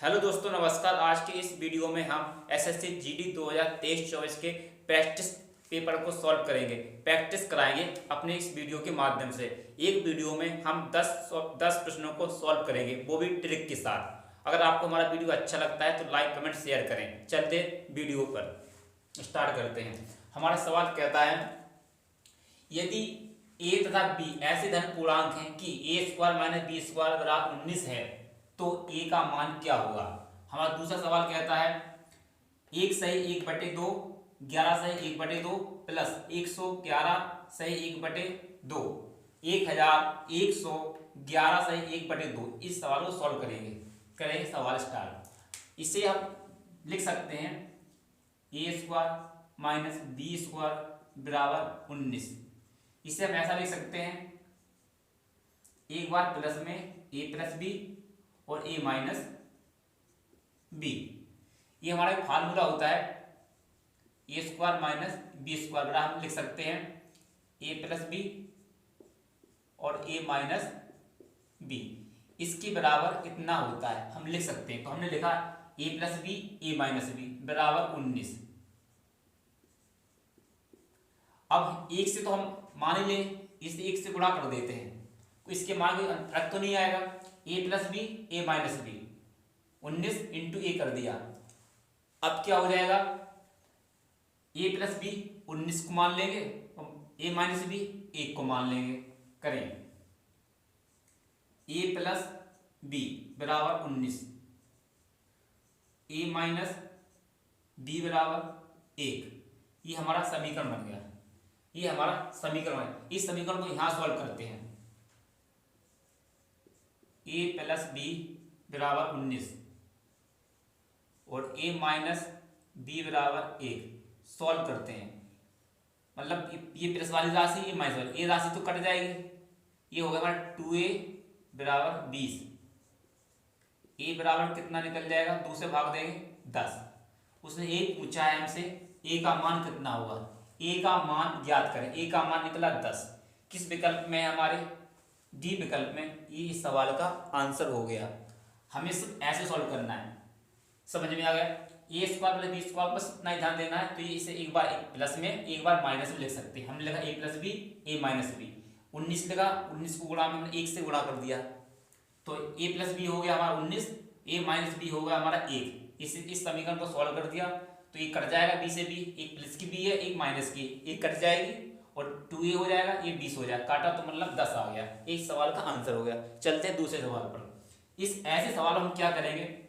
Hello दोस्तों, नमस्कार। आज के इस वीडियो में हम एसएससी जीडी 2023-24 के प्रैक्टिस पेपर को सॉल्व करेंगे, प्रैक्टिस कराएंगे अपने इस वीडियो के माध्यम से। एक वीडियो में हम 10 प्रश्नों को सॉल्व करेंगे, वो भी ट्रिक के साथ। अगर आपको हमारा वीडियो अच्छा लगता है तो लाइक कमेंट शेयर करें। चलते वीडियो पर स्टार्ट करते हैं। हमारा सवाल कहता है, यदि ए तथा बी ऐसे धन पूर्णांक हैं कि ए स्क्वायर माइनस बी स्क्वायर बराबर 19 है, तो ए का मान क्या होगा। हमारा दूसरा सवाल कहता है, 1/1/2, 11/1/2 प्लस 111/1/2, 1111/1/2। इस सवाल को सॉल्व करेंगे सवाल स्टार्ट। इसे हम लिख सकते हैं ए स्क्वायर माइनस बी स्क्वायर बराबर 19। इसे हम ऐसा लिख सकते हैं, एक बार प्लस में ए प्लस बी और ए माइनस बी। ये हमारा एक फार्मूला होता है, ए स्क्वायर माइनस बी स्क्वायर बराबर हम लिख सकते हैं ए प्लस बी और ए माइनस बी। इसके बराबर कितना होता है हम लिख सकते हैं। तो हमने लिखा ए प्लस बी ए माइनस बी बराबर 19। अब एक से तो हम मान ही लें, इसे एक से गुणा कर देते हैं तो इसके मान कोई फर्क तो नहीं आएगा। ए प्लस बी ए माइनस बी, 19 इंटू ए कर दिया। अब क्या हो जाएगा, ए प्लस बी 19 को मान लेंगे और ए माइनस बी 1 को मान लेंगे। करें ए प्लस बी बराबर 19, ए माइनस बी बराबर 1। ये हमारा समीकरण बन गया, ये हमारा समीकरण है। इस समीकरण को यहां सॉल्व करते हैं। ए प्लस बी बराबर 19 और ए माइनस बी बराबर 1 सॉल्व करते हैं। मतलब ये प्लस वाली राशि, ये माइनस वाली, ये राशि तो कट जाएगी। ये हो गया हमारा 2a बराबर 20। ए बराबर कितना निकल जाएगा, 2 से भाग देंगे 10। उसने ए पूछा है हमसे, ए का मान कितना होगा। ए का मान ज्ञात करें। ए का मान निकला 10। किस विकल्प में है, हमारे डी विकल्प में। ये इस सवाल का आंसर हो गया। हमें सिर्फ ऐसे सॉल्व करना है। समझ में आ गया। ए स्क्वायर प्लस बी स्क्वायर, बस इतना ही ध्यान देना है। तो ये इसे एक बार प्लस में एक बार माइनस में लिख सकते हैं। हमने लिखा ए प्लस बी ए माइनस बी, 19 लिखा, 19 को गुणा में हमने 1 से गुणा कर दिया तो ए प्लस बी हो गया हमारा 19, ए माइनस बी हो गया हमारा 1। इस समीकरण को सॉल्व कर दिया तो ये कट जाएगा, बी से बी, एक प्लस की बी है एक माइनस की, एक कट जाएगी और 2a हो जाएगा, ये 20 हो जाएगा। काटा तो मतलब 10 आ गया। एक सवाल का आंसर हो गया। चलते हैं दूसरे सवाल पर। इस ऐसे सवाल हम क्या करेंगे,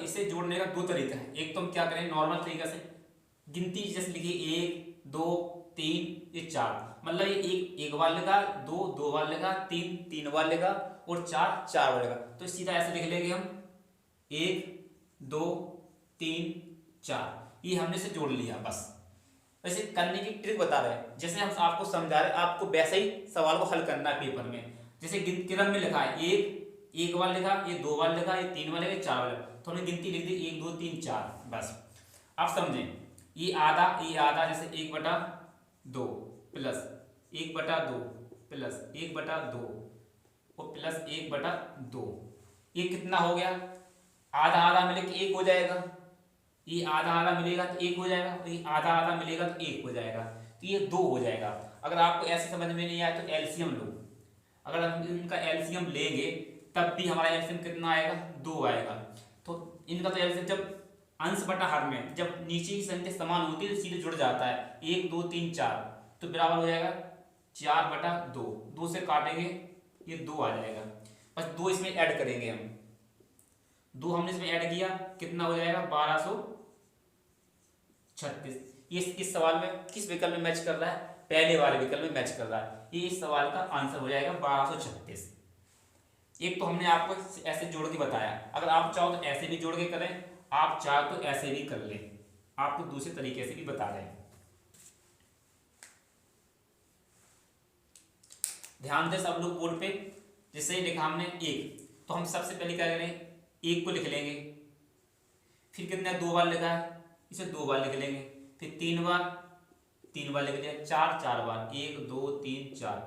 इसे जोड़ने का दो तरीका है। एक तो हम क्या करेंगे, नॉर्मल तरीका से गिनती जैसे लिखिए 1 2 3 ये 4, मतलब ये एक बार लिखा, 2 बार लिखा, 3 बार लिखा और 4 बार लिखा। तो सीधा ऐसे लिख लेंगे हम 1 2 3 4। ये हमने से जोड़ लिया बस। वैसे करने की ट्रिक बता रहे हैं, जैसे हम आपको समझा रहे हैं, आपको वैसे ही सवाल को हल करना है पेपर में। जैसे क्रम में लिखा है, एक बार लिखा, ये 2 बार लिखा, ये 3 बार लिखा, 4 बार लिखा, तो हमने गिनती लिख दी 1 2 3 4 बस। आप समझें, ये आधा जैसे 1/2 प्लस 1/2 प्लस 1/2 और प्लस 1/2। ये कितना हो गया, आधा आधा मिले के 1 हो जाएगा। ये आधा आधा मिलेगा तो 1 हो जाएगा, तो ये आधा आधा मिलेगा तो 1 हो जाएगा, तो ये 2 हो जाएगा। अगर आपको ऐसे समझ में नहीं आया तो एलसीएम लो। अगर हम इनका एलसीएम लेंगे तब भी हमारा एलसीएम कितना आएगा, 2 आएगा। तो इनका तो एलसीएम जब अंश बटा हर में जब नीचे की संख्या समान होती है तो सीधे जुड़ जाता है। 1 2 3 4 तो बराबर हो जाएगा 4/2। 2 से काटेंगे ये 2 आ जाएगा। बस 2 इसमें ऐड करेंगे हम, 2 हमने इसमें ऐड किया, कितना हो जाएगा 1236। ये इस सवाल में किस विकल्प में मैच कर रहा है, पहले वाले विकल्प में मैच कर रहा है। ये इस सवाल का आंसर हो जाएगा 1236। एक तो हमने आपको ऐसे जोड़ के बताया। अगर आप चाहो तो ऐसे भी जोड़ के करें, आप चाहो तो ऐसे भी कर लें। आपको दूसरे तरीके से भी बता रहे हैं। ध्यान दें सब लोग बोर्ड पे। जैसे ही लिखा हमने 1, तो हम सबसे पहले क्या करें, 1 को लिख लेंगे। फिर कितना 2 बार लिखा है, इसे 2 बार लिख लेंगे। फिर 3 बार लिख लिया, 4 बार, 1 2 3 4।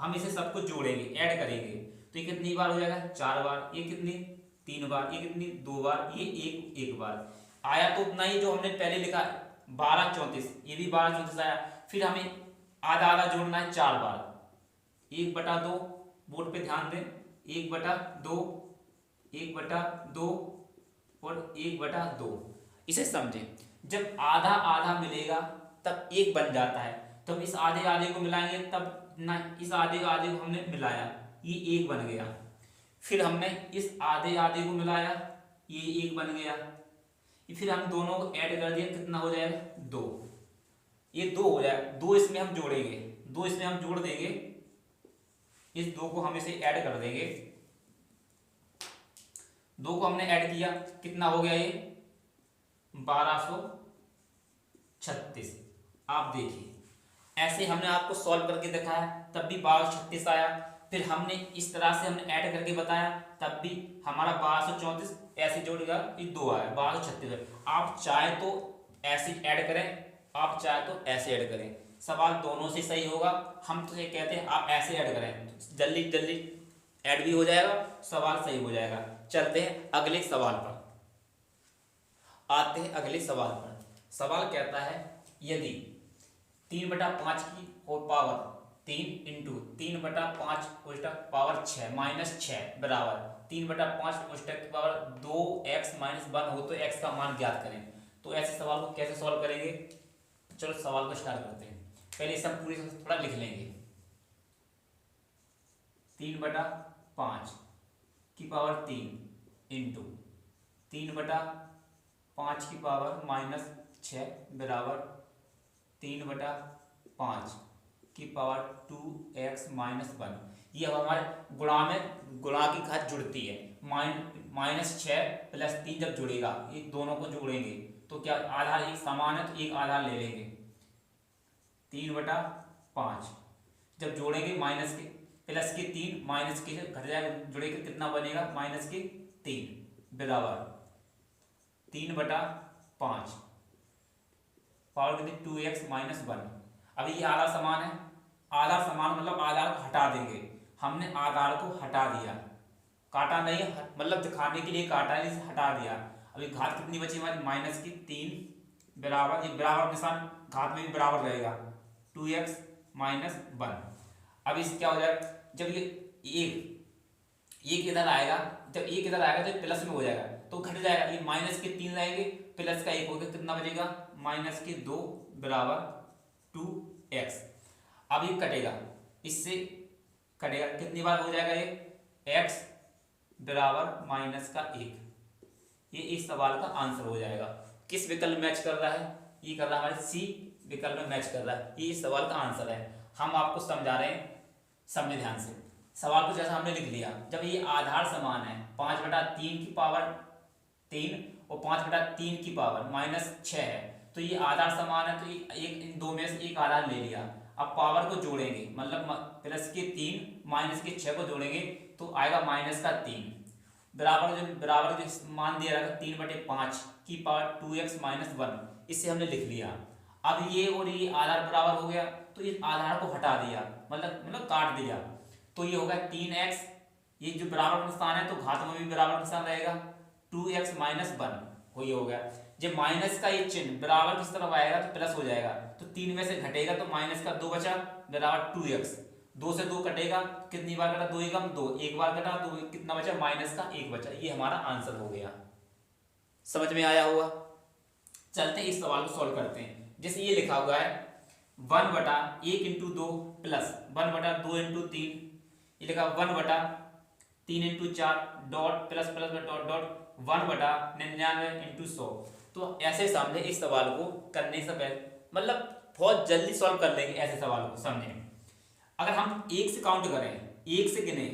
हम इसे सबको जोड़ेंगे, ऐड करेंगे तो ये कितनी बार हो जाएगा, 4 बार। ये कितनी 3 बार, ये कितनी 2 बार, ये एक बार आया। तो उतना ही जो हमने पहले लिखा 12 34, ये भी 12 34 आया। फिर हमें आधा आधा जोड़ना है 4 बार, 1/2 बोर्ड पे ध्यान दें, 1/2, 1/2 और 1/2। इसे समझें, जब आधा आधा मिलेगा तब एक बन जाता है, तब इस आधे आधे को मिलाएंगे तब ना, इस आधे आधे को हमने मिलाया, ये एक बन गया। फिर हमने इस आधे आधे को मिलाया, ये एक बन गया। फिर हम दोनों को ऐड कर दिया, कितना हो जाएगा 2, ये 2 हो जाएगा। 2 इसमें हम जोड़ेंगे, 2 इसमें हम जोड़ देंगे, इस 2 को हम इसे ऐड कर देंगे। 2 को हमने ऐड किया, कितना हो गया ये 1236। आप देखिए ऐसे हमने आपको सॉल्व करके दिखाया, तब भी 1236 आया। फिर हमने इस तरह से हमने ऐड करके बताया, तब भी हमारा 1234 ऐसे जोड़ेगा, ये 2 आया 1236। आप चाहे तो ऐसे ऐड करें, आप चाहे तो ऐसे ऐड करें, सवाल दोनों से सही होगा। हम तो ये कहते हैं आप ऐसे ऐड करें, जल्दी जल्दी ऐड भी हो जाएगा, सवाल सही हो जाएगा। चलते हैं अगले सवाल पर, आते हैं अगले सवाल पर। सवाल कहता है यदि 3/5 की और पावर 3 इंटू 3/5 कोष्टक पावर 6 माइनस 6 बराबर 3/5 कोष्टक की पावर 2x माइनस 1 हो तो x का मान ज्ञात करें। तो ऐसे सवाल को कैसे सॉल्व करेंगे, चलो सवाल को स्टार्ट करते हैं। पहले इसे हम पूरी थोड़ा लिख लेंगे। 3/5 की पावर 3 इंटू 3/5 की पावर माइनस 6 बराबर 3/5 की पावर 2x माइनस 1। ये अब हमारे गुणा में गुणा की घात जुड़ती है, माइनस 6 प्लस 3 जब जुड़ेगा, ये दोनों को जोड़ेंगे तो क्या आधार एक समान है, तो एक आधार ले लेंगे। 3/5 जब जोड़ेंगे माइनस के प्लस के 3 माइनस के घट जाएगा, जुड़ेगा कितना बनेगा माइनस के 3 बराबर 3/5 पावर कितनी 2x माइनस 1। अभी ये आधार समान है, आधार समान मतलब आधार को हटा देंगे। हमने आधार को हटा दिया, काटा नहीं, मतलब दिखाने के लिए काटा है, इसे हटा दिया। अभी घात कितनी बची हमारी माइनस की 3 बराबर, ये बराबर निशान घात में भी बराबर रहेगा 2x माइनस 1। अब इस क्या हो जाएगा, जब ये एक इधर आएगा, जब एक इधर आएगा तो प्लस में हो जाएगा, तो घट जाएगा, ये माइनस के 3 रहेंगे, प्लस का 1 हो गया, कितना बचेगा माइनस के 2 बराबर 2x। अब ये कटेगा, इससे कटेगा, कितनी बार हो जाएगा ये x बराबर माइनस का 1। ये इस सवाल का आंसर हो जाएगा। किस विकल्प मैच कर रहा है, ये कर रहा है हमारे सी विकल्प में मैच कर रहा है, ये इस सवाल का आंसर है। हम आपको समझा रहे हैं, समझे ध्यान से। सवाल को जैसा हमने लिख लिया, जब ये आधार समान है 5/3 की पावर 3 और 5/3 की पावर माइनस 6 है, तो ये आधार समान है, तो ये एक इन दो में से एक आधार ले लिया। अब पावर को जोड़ेंगे, मतलब प्लस के 3 माइनस के 6 को जोड़ेंगे तो आएगा माइनस का 3 बराबर जो मान दिया रहेगा 3/5 की पावर 2x माइनस 1, इसे हमने लिख लिया। अब ये और ये आधार बराबर हो गया, तो इस आधार को हटा दिया, मतलब काट दिया, तो ये होगा 3x, ये जो बराबर निशान है तो घात में भी बराबर निशान रहेगा 2x माइनस 1 हो, ये हो गया। जब माइनस का ये चिन्ह बराबर किस तरफ आएगा तो प्लस हो जाएगा, तो 3 में से घटेगा तो माइनस का 2 बचा बराबर 2x, 2 से 2 कटेगा, कितनी बार कटा 2 एकम 2, एक बार कटा तो कितना बचा माइनस का 1 बचा। ये हमारा आंसर हो गया, समझ में आया होगा। चलते इस सवाल को सॉल्व करते हैं। जैसे ये लिखा हुआ है 1/1 इंटू 2 प्लस 1/2 इंटू 3, ये लिखा 1/3 इंटू 4 डॉट प्लस प्लस में डॉट डॉट 1/99 इंटू 100। तो ऐसे समझे, इस सवाल को करने से पहले मतलब बहुत जल्दी सॉल्व कर लेंगे ऐसे सवाल को, समझे। अगर हम 1 से काउंट करें, 1 से गिने,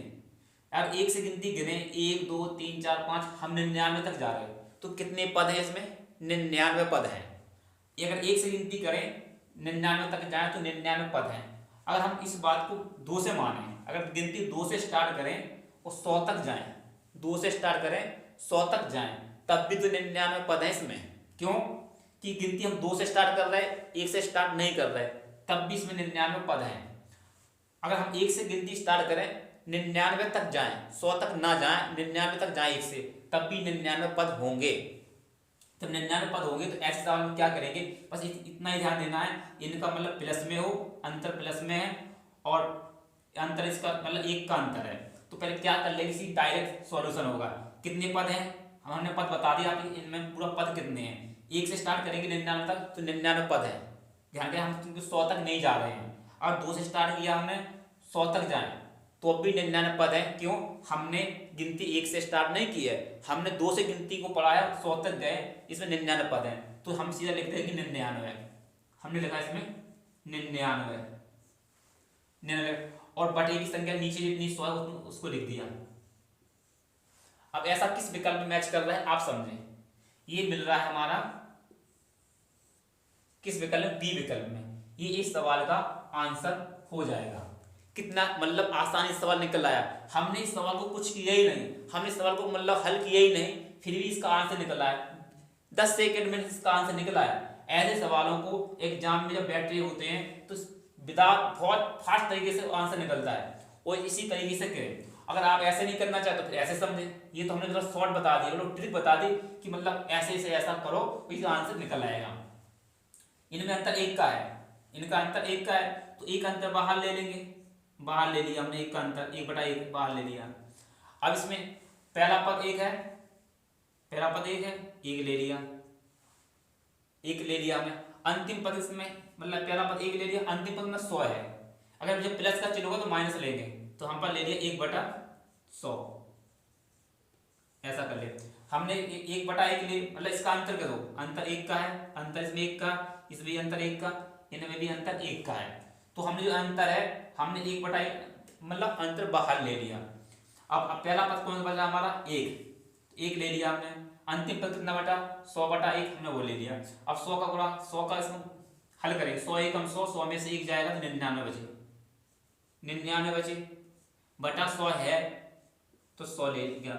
अब 1 से गिनती गिने 1 2 3 4 5, हम 99 तक जा रहे हैं, तो कितने पद हैं इसमें 99 पद हैं। अगर 1 से गिनती करें 99 तक जाए तो 99 पद हैं। अगर हम इस बात को 2 से माने, अगर गिनती 2 से स्टार्ट करें और 100 तक जाएं, 2 से स्टार्ट करें 100 तक जाएं, तब भी तो 99 पद हैं इसमें। क्यों कि गिनती हम 2 से स्टार्ट कर रहे हैं, 1 से स्टार्ट नहीं कर रहे, तब भी इसमें 99 पद हैं। अगर हम 1 से गिनती स्टार्ट करें 99 तक जाएं, 100 तक ना जाएं, 99 तक जाएं 1 से, तब भी 99 पद होंगे। तब 99 पद होंगे तो ऐसे सवाल में क्या करेंगे, बस इतना ही ध्यान देना है, इनका मतलब प्लस में हो, अंतर प्लस में है और अंतर इसका मतलब 1 का अंतर है। तो पहले क्या कर लेंगे, इसी डायरेक्ट सॉल्यूशन होगा। कितने पद हैं, हमने पद बता दिया, आप इनमें पूरा पद कितने हैं, 1 से स्टार्ट करेंगे 99 तक तो 99 पद है। ध्यान दें, हम क्योंकि 100 तक नहीं जा रहे हैं, और 2 से स्टार्ट किया हमने 100 तक जाए तो अब भी 99 पद है। क्यों, हमने गिनती 1 से स्टार्ट नहीं की है, हमने 2 से गिनती को पढ़ाया, 100 तक गए, इसमें 99 पद है, तो हम सीधा लिखते हैं कि 99। हमने लिखा इसमें 99 और बटे की संख्या नीचे जितनी 100 है उसको लिख दिया। अब ऐसा किस विकल्प में मैच कर रहा है आप समझें, ये मिल रहा है हमारा किस विकल्प में, बी विकल्प में। ये इस सवाल का आंसर हो जाएगा। कितना मतलब आसानी से सवाल निकल आया, हमने इस सवाल को कुछ किया ही नहीं, हमने इस सवाल को मतलब हल किया ही नहीं, फिर भी इसका आंसर निकल आया, 10 सेकंड में इसका आंसर निकल आया। ऐसे सवालों को एग्जाम में जब बैठ रहे होते हैं तो विदाउट बहुत फास्ट तरीके से आंसर निकलता है, और इसी तरीके से करें। अगर आप ऐसे नहीं करना चाहते तो फिर ऐसे समझें, ये तो हमने थोड़ा शॉर्ट बता दिया, मतलब ट्रिक बता दी कि मतलब ऐसे से ऐसा करो तो इसका आंसर निकल आएगा। इनमें अंतर 1 का है, इनका अंतर 1 का है, तो 1 अंतर बाहर ले लेंगे, बाहर ले लिया हमने 1 का अंतर, 1/1 बाहर ले लिया। अब इसमें पहला पद 1 है, पहला पद 1 है, 1 ले लिया, 1 ले लिया हमने। अंतिम पद इसमें मतलब पहला पद 1 ले लिया, अंतिम पद में 100 है, अगर मुझे प्लस का चिन्ह होगा तो माइनस लेंगे, तो हम पर ले लिया 1/100, ऐसा कर ले। हमने 1/1 ले मतलब इसका अंतर करो, अंतर 1 का है, अंतर इसमें 1 का, इसमें अंतर 1 का, इनमें भी अंतर 1 का है, तो हमने जो अंतर है हमने 1/1 मतलब अंतर बाहर ले लिया। अब पहला पद कौन सा बचा हमारा, 1 ले लिया हमने, अंतिम पद कितना बटा, 100/1 हमने वो ले लिया। अब 100 का गुणा, 100 का इसमें हल करेंगे, 100 एकम 100, 100 में से 1 जाएगा तो 99 बचे, 99 बचे बटा 100 है तो 100 ले लिया।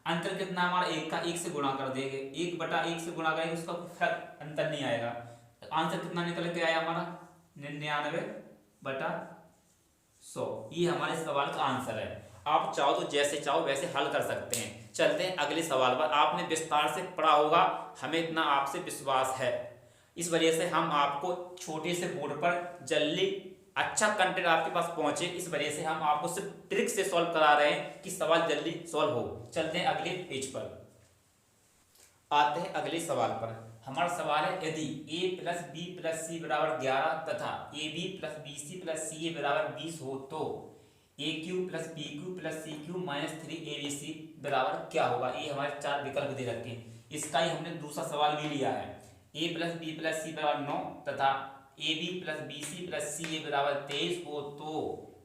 अंतर कितना हमारा 1 का, 1 से गुणा कर देंगे, 1/1 से गुणा करेंगे, उसका फर्क अंतर नहीं आएगा। आंसर कितना निकल के आया हमारा, 99/100। ये हमारे सवाल का आंसर है। आप चाहो तो जैसे चाहो वैसे हल कर सकते हैं। चलते हैं अगले सवाल पर। आपने विस्तार से पढ़ा होगा, हमें इतना आपसे विश्वास है, इस वजह से हम आपको छोटे से बोर्ड पर जल्दी अच्छा कंटेंट आपके पास पहुंचे, इस वजह से हम आपको सिर्फ ट्रिक से सॉल्व करा रहे हैं कि सवाल जल्दी सॉल्व हो। चलते हैं अगले पेज पर, आते हैं अगले सवाल पर। हमारा सवाल है, यदि a + b + c = 11 तथा ab + bc + ca = 20 हो तो aq + bq + cq - 3abc बराबर क्या होगा। ये हमारे 4 विकल्प दे रखे हैं। इसका ही हमने दूसरा सवाल भी लिया है, a + b + c = 9 तथा ab + bc + ca = 23 हो तो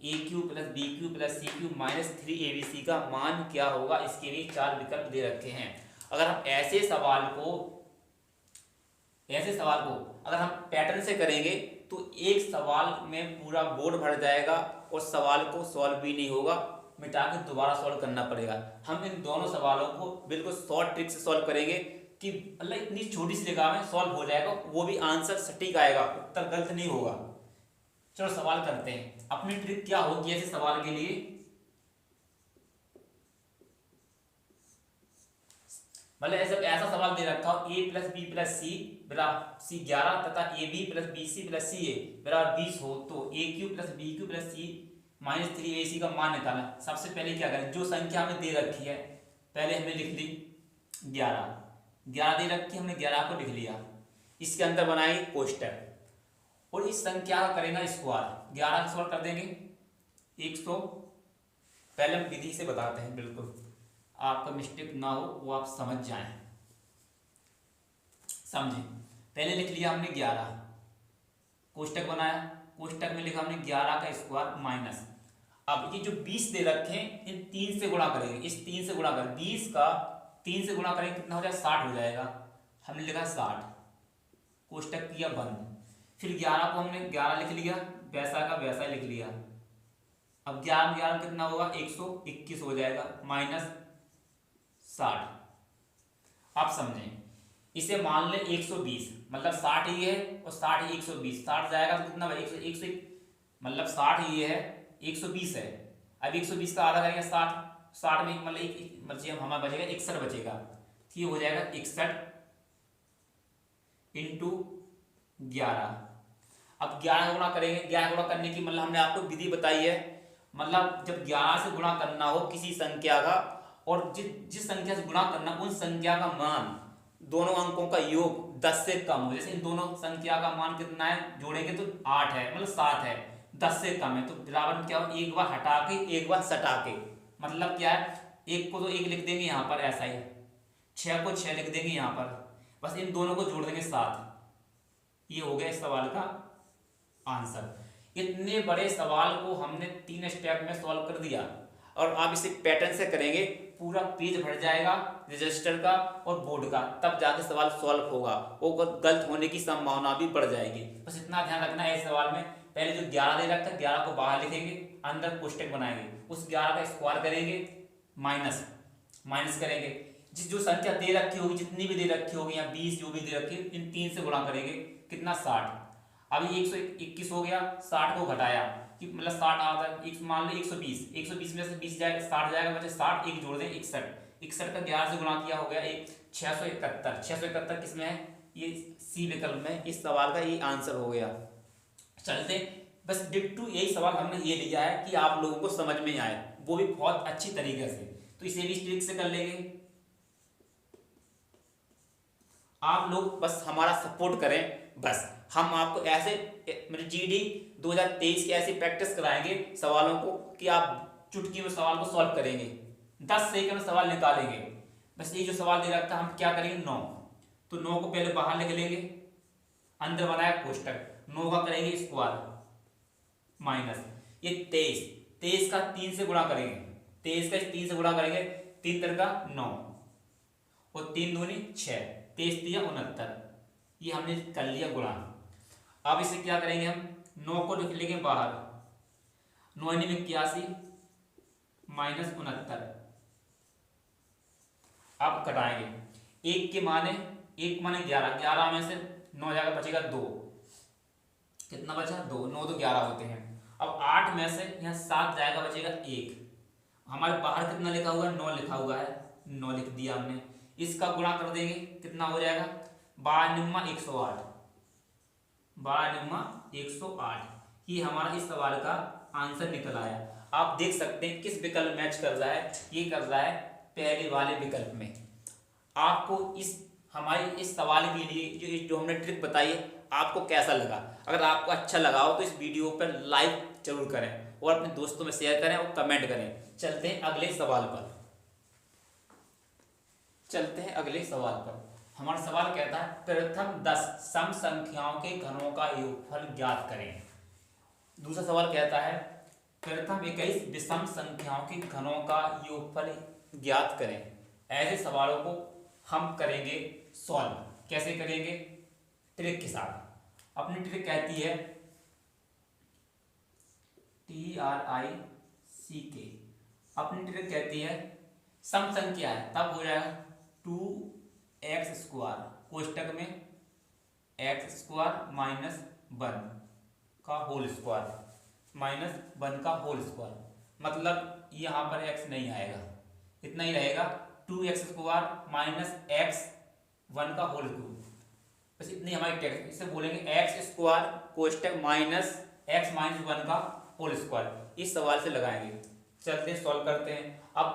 aq + bq + cq - 3abc का मान क्या होगा। इसके लिए 4 विकल्प दे रखे हैं। अगर हम ऐसे सवाल को अगर हम पैटर्न से करेंगे तो एक सवाल में पूरा बोर्ड भर जाएगा और सवाल को सॉल्व भी नहीं होगा, मिटा के दोबारा सॉल्व करना पड़ेगा। हम इन दोनों सवालों को बिल्कुल शॉर्ट ट्रिक से सॉल्व करेंगे कि मतलब इतनी छोटी सी जगह में सॉल्व हो जाएगा, वो भी आंसर सटीक आएगा, उत्तर गलत नहीं होगा। चलो सवाल करते हैं। अपनी ट्रिक क्या होगी ऐसे सवाल के लिए, मतलब ऐसा सवाल दे रखा हो, a + b + c = 11 तथा ab + bc + ca = 20 हो तो aq + bq + c - 3ac का मान निकालना। सबसे पहले क्या करें, जो संख्या हमें दे रखी है पहले हमने लिख ली 11 दे रखी, हमने 11 को लिख लिया। इसके अंदर बनाएंगे कोष्टक और इस संख्या का करेंगे स्क्वायर। 11 का सॉल्व कर देंगे 100। पहले हम विधि से बताते हैं, बिल्कुल आपका मिस्टेक ना हो, वो आप समझ जाएं, समझे। पहले लिख लिया हमने 11, कोष्टक बनाया, कोष्टक में लिखा हमने 11 का स्क्वायर माइनस। अब ये जो 20 दे रखे हैं इन 3 से गुणा करेंगे, इस 3 से गुणा कर 20 का 3 से गुणा करेंगे कितना हो जाएगा, 60 हो जाएगा। हमने लिखा 60, कोष्टक किया बंद। फिर 11 को हमने 11 लिख लिया, वैसा का वैसा लिख लिया। अब 11 में 11 कितना होगा, 121 हो जाएगा माइनस 60। आप समझें, इसे मान ले 120, मतलब 60 ही है और 60 ही 120, 60 जाएगा तो कितना भाई 100 मतलब 60 ही है 120 है। अब 120 का आधा करेंगे 60, 60 में मतलब हमारा बचेगा 61 बचेगा, तो ये हो जाएगा 61 इंटू 11। अब 11 गुणा करेंगे, 11 गुणा करने की मतलब हमने आपको विधि बताई है, मतलब जब 11 से गुणा करना हो किसी संख्या का, और जिस संख्या से गुणा करना उन संख्या का मान दोनों अंकों का योग 10 से कम हो। जैसे इन दोनों संख्या का मान कितना है, जोड़ेंगे तो 8 है, मतलब 7 है, 10 से कम है, तो बराबर में क्या हो, एक बार हटा के एक बार सटा के, मतलब क्या है, एक को तो एक लिख देंगे यहाँ पर ऐसा ही, 6 को 6 लिख देंगे यहाँ पर, बस इन दोनों को जोड़ देंगे 7। ये हो गया इस सवाल का आंसर। इतने बड़े सवाल को हमने 3 स्टेप में सॉल्व कर दिया, और आप इसे पैटर्न से करेंगे, पूरा पेज भर जाएगा रजिस्टर का और बोर्ड का, तब जाके सवाल सॉल्व होगा, वो गलत होने की संभावना भी बढ़ जाएगी। बस इतना ध्यान रखना है इस सवाल में, पहले जो 11 दे रखा है 11 को बाहर लिखेंगे, अंदर कोष्टक बनाएंगे, उस 11 का स्क्वायर करेंगे, माइनस करेंगे, जो संख्या दे रखी होगी, जितनी भी दे रखी होगी, या 20 जो भी दे रखी है, इन 3 से गुणा करेंगे, कितना 60। अभी 121 हो गया, 60 को घटाया कि मतलब 60 आता है, मान लो 120, 120 में से 20 जाएगा 60 जाएगा, बचे 60, एक जोड़ दें 61, 61 का 11 से गुणा किया हो गया एक 671, 671 किसमें है, ये सी विकल्प में, इस सवाल का ये आंसर हो गया। चलते बस डिट्टू यही सवाल हमने ये लिया है कि आप लोगों को समझ में आए, वो भी बहुत अच्छी तरीके से, तो इसे भी ट्रिक से कर लेंगे। आप लोग बस हमारा सपोर्ट करें, बस हम आपको ऐसे मतलब जीडी 2023 की ऐसी प्रैक्टिस कराएंगे सवालों को कि आप चुटकी में सवाल को सॉल्व करेंगे, 10 सेकंड में सवाल निकालेंगे। बस ये जो सवाल दे रखा है हम क्या करेंगे, 9, तो 9 को पहले बाहर लिख लेंगे, अंदर बनाया कोष्टक, 9 का करेंगे स्क्वायर, माइनस ये 23 का 3 से गुणा करेंगे, 23 का 3 से गुणा करेंगे, 3 3 का 9 और 3 दूनी 6, 23 3 69, ये हमने कर लिया गुणा। अब इसे क्या करेंगे हम, 9 को लिख लेंगे बाहर, 9 में 81 माइनस 69, अब घटाएंगे, एक के माने 11, 11 में से 9 जाएगा, बचेगा 2, कितना बचा 2, 9 तो 11 होते हैं। अब 8 में से यहाँ 7 जाएगा, बचेगा 1, हमारे बाहर कितना लिखा हुआ है, 9 लिखा हुआ है, 9 लिख दिया हमने, इसका गुणा कर देंगे, कितना हो जाएगा 12 108, 12 108, ये हमारा इस सवाल का आंसर निकल आया। आप देख सकते हैं किस विकल्प मैच कर रहा है, ये कर रहा है पहले वाले विकल्प में। आपको इस हमारी इस सवाल के लिए जो हमने ट्रिक बताई है आपको कैसा लगा, अगर आपको अच्छा लगा हो तो इस वीडियो पर लाइक जरूर करें और अपने दोस्तों में शेयर करें और कमेंट करें। चलते हैं अगले सवाल पर। हमारा सवाल कहता है प्रथम 10 सम संख्याओं के घनों का योगफल ज्ञात करें। दूसरा सवाल कहता है प्रथम 21 विषम संख्याओं के घनों का योगफल ज्ञात करें। ऐसे सवालों को हम करेंगे सॉल्व। कैसे करेंगे, ट्रिक के साथ। अपनी ट्रिक कहती है TRICK, अपनी ट्रिक कहती है सम संख्या है तब हो जाएगा 2x² कोष्टक में x² माइनस 1 का होल स्क्वायर, माइनस 1 का होल स्क्वायर, मतलब यहाँ पर x नहीं आएगा, इतना ही रहेगा 2x² माइनस x1 का होल क्यूब, बस इतनी हमारी टेक्स्ट। इसे बोलेंगे x² कोष्टक माइनस x माइनस 1 का होल स्क्वायर। इस सवाल से लगाएंगे, चलते हैं सॉल्व करते हैं। अब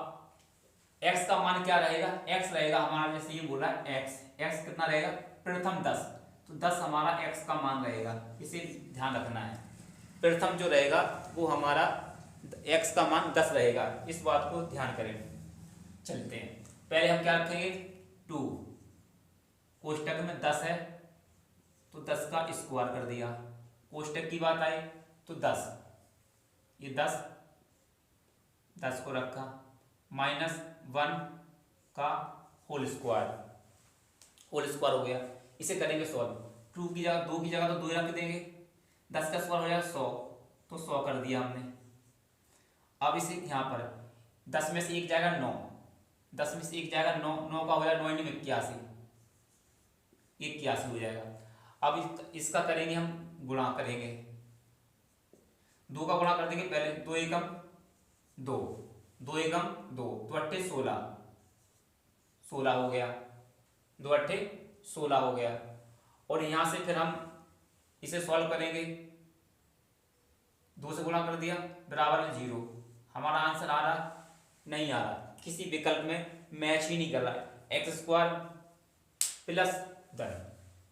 x का मान क्या रहेगा, x रहेगा हमारा, जैसे ये बोला x कितना रहेगा प्रथम 10, तो 10 हमारा x का मान रहेगा, इसे ध्यान रखना है। प्रथम जो रहेगा वो हमारा x का मान 10 रहेगा, इस बात को ध्यान करें। चलते हैं, पहले हम क्या रखेंगे 2, कोष्टक में 10 है तो 10 का स्क्वायर कर दिया, कोष्टक की बात आई तो 10, ये 10 को रखा, माइनस 1 का होल स्क्वायर हो गया। इसे करेंगे सॉल्व, 2 की जगह 2 रख देंगे, 10 का स्क्वायर हो जाएगा 100, तो 100 कर दिया हमने। अब इसे यहाँ पर 10 में से 1 जाएगा 9, 10 में से 1 जाएगा 9, 9 का हो जाएगा 9 में 81 हो जाएगा। अब इसका करेंगे हम गुणा करेंगे, 2 का गुणा कर देंगे, पहले 2 एकम 2, 2 एकम 2, 2 अट्ठे 16, 16 हो गया, 2 अट्ठे 16 हो गया। और यहाँ से फिर हम इसे सॉल्व करेंगे, 2 से गुणा कर दिया बराबर में 0। हमारा आंसर आ रहा नहीं आ रहा, किसी विकल्प में मैच ही नहीं कर रहा, एक्स स्क्वायर प्लस 10।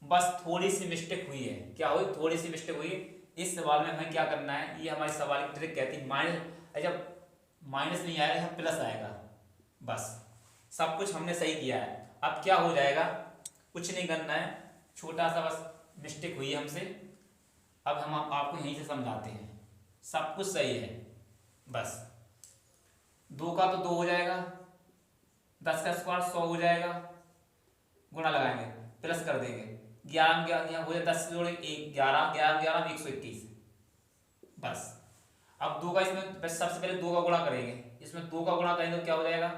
बस थोड़ी सी मिस्टेक हुई है। क्या हुई? थोड़ी सी मिस्टेक हुई है। इस सवाल में हमें क्या करना है, ये हमारी सवाल की ट्रिक कहती है, माइनस, जब माइनस नहीं आएगा यहाँ प्लस आएगा। बस सब कुछ हमने सही किया है। अब क्या हो जाएगा, कुछ नहीं करना है, छोटा सा बस मिस्टेक हुई है हमसे। अब हम आपको यहीं से समझाते हैं, सब कुछ सही है। बस 2 का तो 2 हो जाएगा, 10 का स्क्वायर 100 हो जाएगा, गुणा लगाएंगे प्लस कर देंगे, 11 हो जाए 10 जोड़े 1, 11, 11 11 121। बस अब 2 का इसमें बस सबसे पहले 2 का गुणा करेंगे, इसमें 2 का गुणा करेंगे तो क्या हो जाएगा,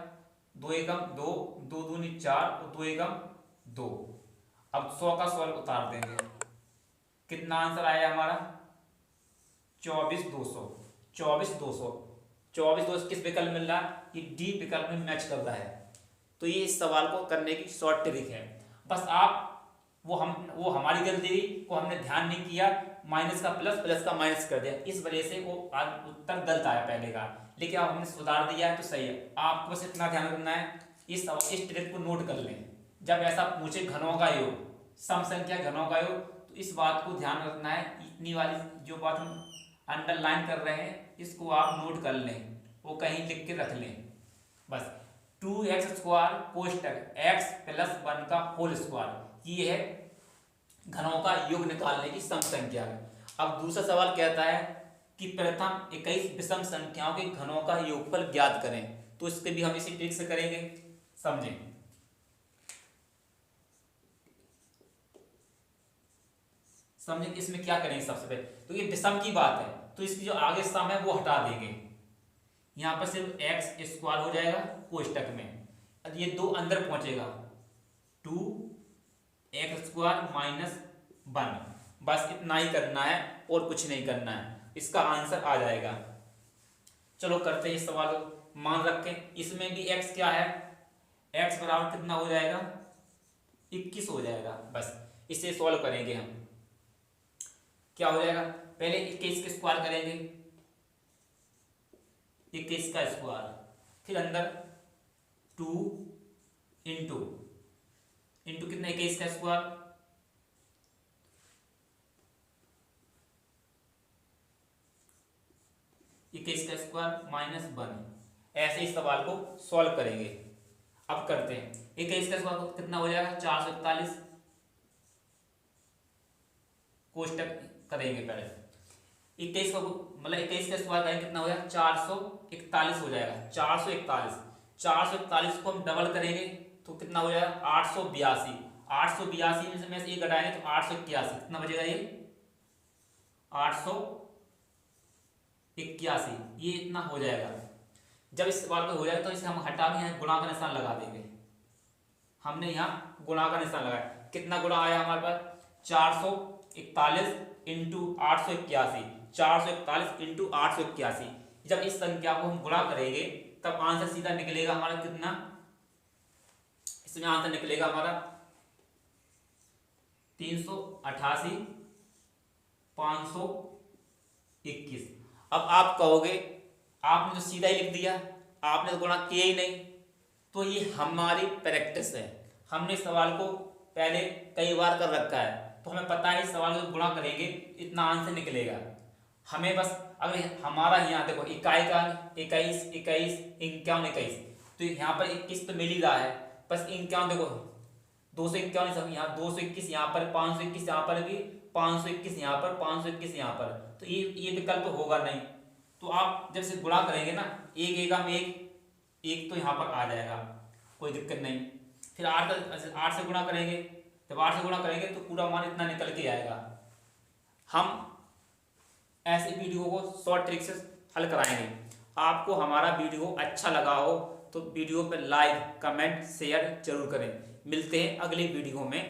2 एकम 2, 2 दूनी 4 और 2 एकम 2। अब 100 का 100 उतार देंगे, कितना आंसर आया हमारा, 24,200। 24,200, 24,200 किस विकल्प मिल रहा है, ये डी विकल्प में मैच कर रहा है। तो ये इस सवाल को करने की शॉर्ट ट्रिक है। बस आप वो हमारी गलती को हमने ध्यान नहीं किया, माइनस का प्लस, प्लस का माइनस कर दिया, इस वजह से वो उत्तर गलत आया पहले का। लेकिन अब हमने सुधार दिया है तो सही है। आपको बस इतना ध्यान रखना है, इस ट्रिक को नोट कर लें। जब ऐसा पूछे घनों का योग, सम संख्या घनों का योग, तो इस बात को ध्यान रखना है। इतनी वाली जो बात हम अंडरलाइन कर रहे हैं, इसको आप नोट कर लें, वो कहीं लिख के रख लें। बस 2x स्क्वायर कोष्टक x प्लस 1 का होल स्क्वायर, ये है घनों का योग निकालने की सम संख्या है। अब दूसरा सवाल कहता है कि प्रथम 21 विषम संख्याओं के घनों का योगफल ज्ञात करें। तो इसके भी हम इसी ट्रिक से करेंगे, समझें। समझें कि इसमें क्या करेंगे। सबसे पहले तो ये विषम की बात है, तो इसकी जो आगे सम है वो हटा देंगे, यहां पर सिर्फ एक्स स्क्वायर हो जाएगा कोष्टक में, ये 2 अंदर पहुंचेगा, 2x स्क्वायर माइनस 1। बस इतना ही करना है और कुछ नहीं करना है, इसका आंसर आ जाएगा। चलो करते हैं इस सवाल को। मान रखें इसमें भी x क्या है, x बराबर कितना हो जाएगा, 21 हो जाएगा। बस इसे सॉल्व करेंगे हम, क्या हो जाएगा, पहले 21 का स्क्वायर करेंगे, 21 का स्क्वायर, फिर अंदर 2 इंटू कितना, 21 का स्क्वायर, का स्क्वायर माइनस 1। ऐसे इस सवाल को सॉल्व करेंगे। अब करते हैं 21 का स्क्वायर कितना हो जाएगा, 441, कोष्टक करेंगे पहले, 21 को मतलब 21 का स्क्वायर करेंगे कितना हो जाएगा, 441 हो जाएगा, 441 को हम डबल करेंगे तो कितना हो जाएगा, 882। 882 में से एक घटाएंगे तो 881, कितना बचेगा ये, 881, ये इतना हो जाएगा। जब इस सवाल को हो जाएगा तो इसे हम हटा के यहाँ गुणा का निशान लगा देंगे। हमने यहाँ गुणा का निशान लगाया, कितना गुणा आया हमारे पास, 441 इंटू 881, 441 इंटू 881। जब इस संख्या को हम गुणा करेंगे तब आंसर सीधा निकलेगा हमारा कितना, इसमें आंसर निकलेगा हमारा 388 521। अब आप कहोगे आपने तो सीधा ही लिख दिया, आपने तो गुणा किया ही नहीं। तो ये हमारी प्रैक्टिस है, हमने सवाल को पहले कई बार कर रखा है, तो हमें पता है इस सवाल को गुणा करेंगे इतना आंसर निकलेगा। हमें बस अगर हमारा यहाँ देखो इकाई का 21 21 51 21, तो यहाँ पर 21 तो मिल ही रहा है, बस 51 देखो 251 सब यहाँ, 221 यहाँ पर, 521 यहाँ पर भी, 521 यहाँ पर, 521 यहाँ पर, तो ये विकल्प तो होगा नहीं। तो आप जब से गुणा करेंगे ना, एक एकम एक तो यहाँ पर आ जाएगा, कोई दिक्कत नहीं। फिर 8 से गुणा करेंगे, जब 8 से गुणा करेंगे तो पूरा मान इतना निकल के आएगा। हम ऐसे वीडियो को शॉर्ट ट्रिक से हल कराएंगे। आपको हमारा वीडियो अच्छा लगा हो तो वीडियो पर लाइक कमेंट शेयर जरूर करें। मिलते हैं अगले वीडियो में।